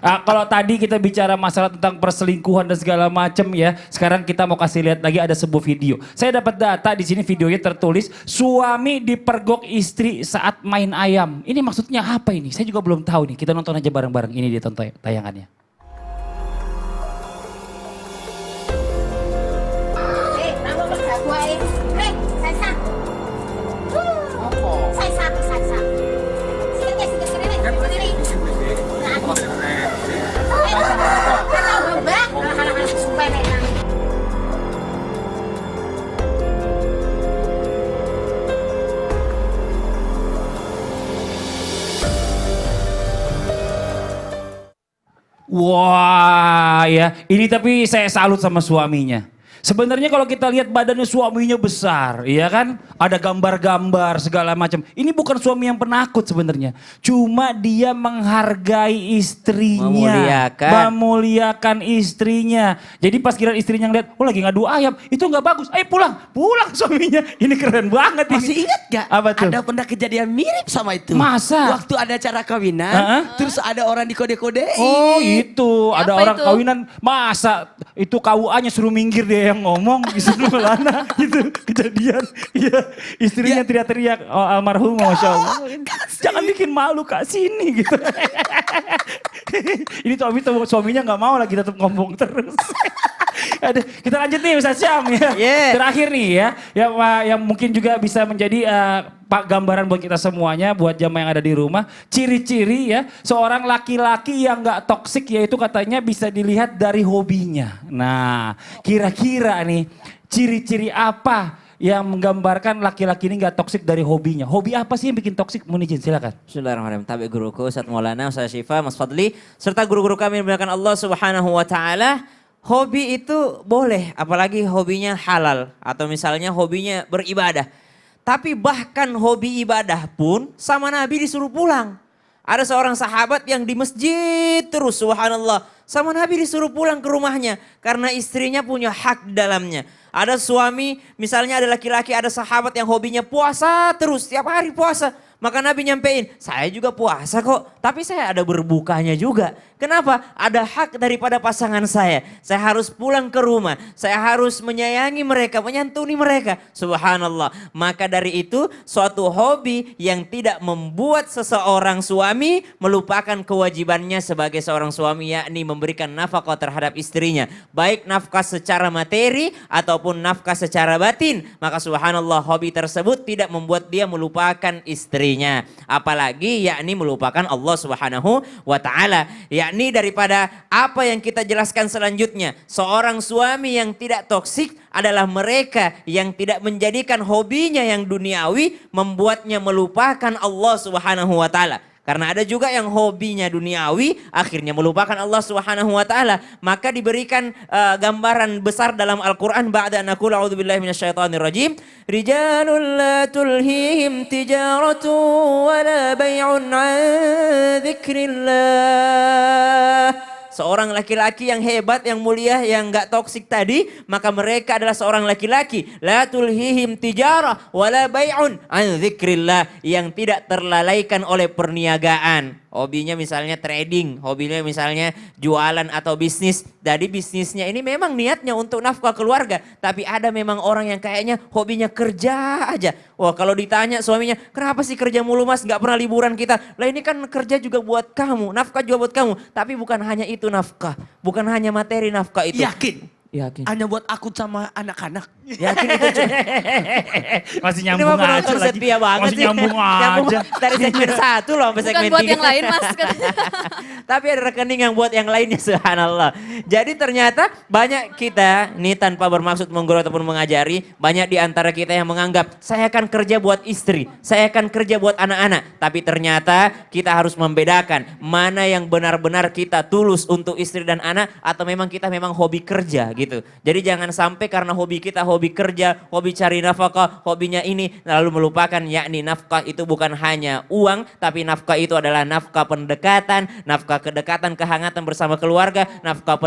Kalau tadi kita bicara masalah tentang perselingkuhan dan segala macam ya, sekarang kita mau kasih lihat lagi ada sebuah video. Saya dapat data di sini videonya tertulis suami dipergok istri saat main ayam. Ini maksudnya apa ini? Saya juga belum tahu nih. Kita nonton aja bareng-bareng. Ini dia tonton tayangannya. Wah ya, ini tapi saya salut sama suaminya. Sebenarnya kalau kita lihat badannya suaminya besar, iya kan? Ada gambar-gambar segala macam. Ini bukan suami yang penakut sebenarnya. Cuma dia menghargai istrinya. Memuliakan istrinya. Jadi pas kira istrinya ngeliat, oh lagi ngadu ayam, itu nggak bagus. Ayo pulang, pulang suaminya. Ini keren banget. Masih ingat gak? Apa tuh? Ada pernah kejadian mirip sama itu. Masa? Waktu ada acara kawinan, terus ada orang dikode-kodein. Oh itu, ada Apa orang itu? kawinan. Masa itu KUA-nya suruh minggir dia yang ngomong disuruh Lana gitu kejadian. Iya, istrinya teriak-teriak almarhum Masya Allah. Jangan bikin malu Kak sini gitu. Ini suaminya nggak mau lagi tetap ngomong terus. Aduh, kita lanjut nih Ustaz Syam ya. Terakhir nih ya, yang mungkin juga bisa menjadi pak gambaran buat kita semuanya, buat jamaah yang ada di rumah. Ciri-ciri ya, seorang laki-laki yang gak toksik yaitu katanya bisa dilihat dari hobinya. Nah, kira-kira nih ciri-ciri apa yang menggambarkan laki-laki ini gak toksik dari hobinya? Hobi apa sih yang bikin toksik? Munijin silakan. Bismillahirrahmanirrahim. Tabi guruku Ustaz Maulana, Ustaz Syifa, Mas Fadli, serta guru-guru kami yang dimuliakan Allah Subhanahu wa taala. Hobi itu boleh, apalagi hobinya halal atau misalnya hobinya beribadah. Tapi bahkan hobi ibadah pun sama Nabi disuruh pulang. Ada seorang sahabat yang di masjid terus, subhanallah. Sama Nabi disuruh pulang ke rumahnya karena istrinya punya hak dalamnya. Ada suami, misalnya ada laki-laki, ada sahabat yang hobinya puasa terus, tiap hari puasa. Maka Nabi nyampein, saya juga puasa kok, tapi saya ada berbukanya juga. Kenapa? Ada hak daripada pasangan saya. Saya harus pulang ke rumah, saya harus menyayangi mereka, menyantuni mereka. Subhanallah. Maka dari itu, suatu hobi yang tidak membuat seseorang suami melupakan kewajibannya sebagai seorang suami, yakni memberikan nafkah terhadap istrinya. Baik nafkah secara materi ataupun nafkah secara batin. Maka subhanallah, hobi tersebut tidak membuat dia melupakan istri. Apalagi yakni melupakan Allah Subhanahu wa taala. Yakni daripada apa yang kita jelaskan selanjutnya, seorang suami yang tidak toksik adalah mereka yang tidak menjadikan hobinya yang duniawi membuatnya melupakan Allah Subhanahu wa taala. Karena ada juga yang hobinya duniawi akhirnya melupakan Allah Subhanahu wa taala. Maka diberikan gambaran besar dalam Al-Qur'an ba'da an naqul a'udzubillahi minasyaitonir rajim. Rijalun la tulhihim tijaratu wa la bai'un 'an dzikrillah. Seorang laki-laki yang hebat, yang mulia, yang gak toksik tadi, maka mereka adalah seorang laki-laki la tulhihim tijarah wala bai'un an dzikrillah, yang tidak terlalaikan oleh perniagaan. Hobinya misalnya trading, hobinya misalnya jualan atau bisnis. Jadi bisnisnya ini memang niatnya untuk nafkah keluarga, tapi ada memang orang yang kayaknya hobinya kerja aja. Wah, kalau ditanya suaminya, kenapa sih kerja mulu Mas, gak pernah liburan kita? Lah ini kan kerja juga buat kamu, nafkah juga buat kamu. Tapi bukan hanya itu nafkah, bukan hanya materi nafkah itu. Yakin? Yakin. Hanya buat akut sama anak-anak. Yakin itu cuy. Masih Ini nyambung mah aja penonton lagi. setia banget Masih sih. nyambung Nyambung aja. dari segmen 1 loh sampai Bukan segmen 3. buat yang lain Mas. Tapi ada rekening yang buat yang lainnya, subhanallah. Jadi ternyata banyak kita, ini tanpa bermaksud menggurui ataupun mengajari, banyak di antara kita yang menganggap saya akan kerja buat istri, saya akan kerja buat anak-anak. Tapi ternyata kita harus membedakan mana yang benar-benar kita tulus untuk istri dan anak atau memang kita memang hobi kerja gitu. gitu. Jadi jangan sampai karena hobi kita, hobi kerja, hobi cari nafkah, hobinya ini, lalu melupakan yakni nafkah itu bukan hanya uang, tapi nafkah itu adalah nafkah pendekatan, nafkah kedekatan, kehangatan bersama keluarga, nafkah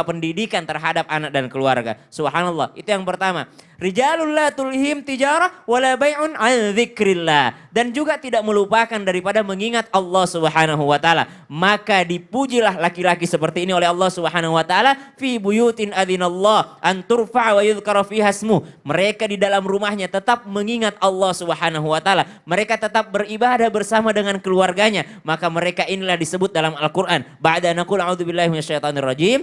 pendidikan terhadap anak dan keluarga. Subhanallah, itu yang pertama. Rijalul la tulhim tijarah wala bai'un an dzikrillah. Dan juga tidak melupakan daripada mengingat Allah Subhanahu wa taala. Maka dipujilah laki-laki seperti ini oleh Allah Subhanahu wa taala fi buyutin adzinallah an turfa' wa yudhkara fiha ismu. Mereka di dalam rumahnya tetap mengingat Allah Subhanahu wa taala. Mereka tetap beribadah bersama dengan keluarganya. Maka mereka inilah disebut dalam Al-Qur'an. Ba'da naqul a'udzubillahi minasyaitonir rajim.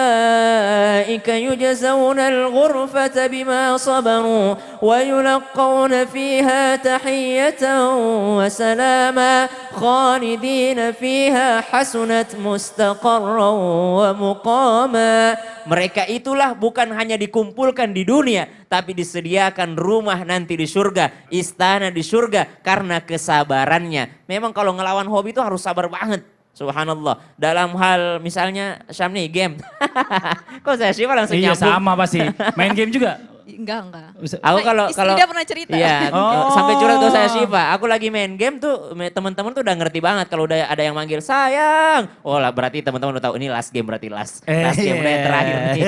Ulaika yujzauna al-ghurfata bima sabaru wa yulqawna fiha tahiyatan wa salama khalidina fiha hasunat mustaqarran wa muqama. Mereka itulah bukan hanya dikumpulkan di dunia, tapi disediakan rumah nanti di surga, istana di surga karena kesabarannya. Memang kalau ngelawan hobi itu harus sabar banget. Subhanallah. Dalam hal misalnya Syam nih game. Kok saya sih langsung Iya nyambung. sama pasti. Main game juga? Enggak. Aku kalau Dia pernah cerita. Iya, sampai curhat ke saya Syifa. Aku lagi main game tuh teman-teman tuh udah ngerti banget kalau udah ada yang manggil sayang. Oh lah berarti teman-teman udah tahu ini last game berarti last game udah yang terakhir nih.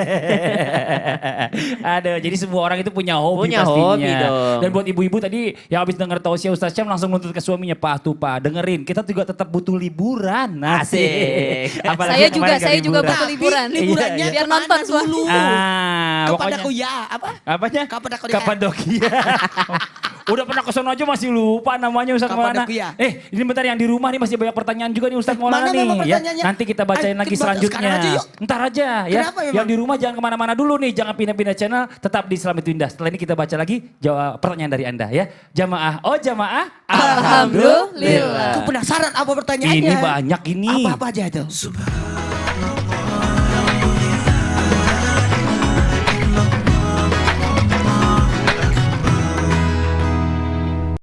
Ada. Jadi semua orang itu punya hobi Punya pastinya. hobi dong. Dan buat ibu-ibu tadi yang habis denger tausiah Ustaz Syam langsung nuntut ke suaminya, Pak tuh Pak dengerin. Kita juga tetap butuh liburan. Asik. Apalagi Saya juga kemarin gak butuh liburan. Liburannya Biar kemana nonton dulu? Pokoknya Kapadokia apa? apanya? Kapadokia. Kapadokia. Udah pernah ke sono aja masih lupa namanya Ustaz Maulana. Kapadokia. Ini bentar yang di rumah nih masih banyak pertanyaan juga nih Ustaz Maulana Mana nih. memang Ya, pertanyaannya? nanti kita bacain Ayo, lagi kita sekarang selanjutnya. aja yuk. Ntar aja ya. Kenapa memang? Yang di rumah jangan kemana-mana dulu nih. Jangan pindah-pindah channel. Tetap di Islam itu Indah. Setelah ini kita baca lagi jawab pertanyaan dari Anda ya. Jamaah. Oh jamaah. Alhamdulillah. Aku penasaran apa pertanyaannya? Ini banyak ini. Apa-apa aja itu?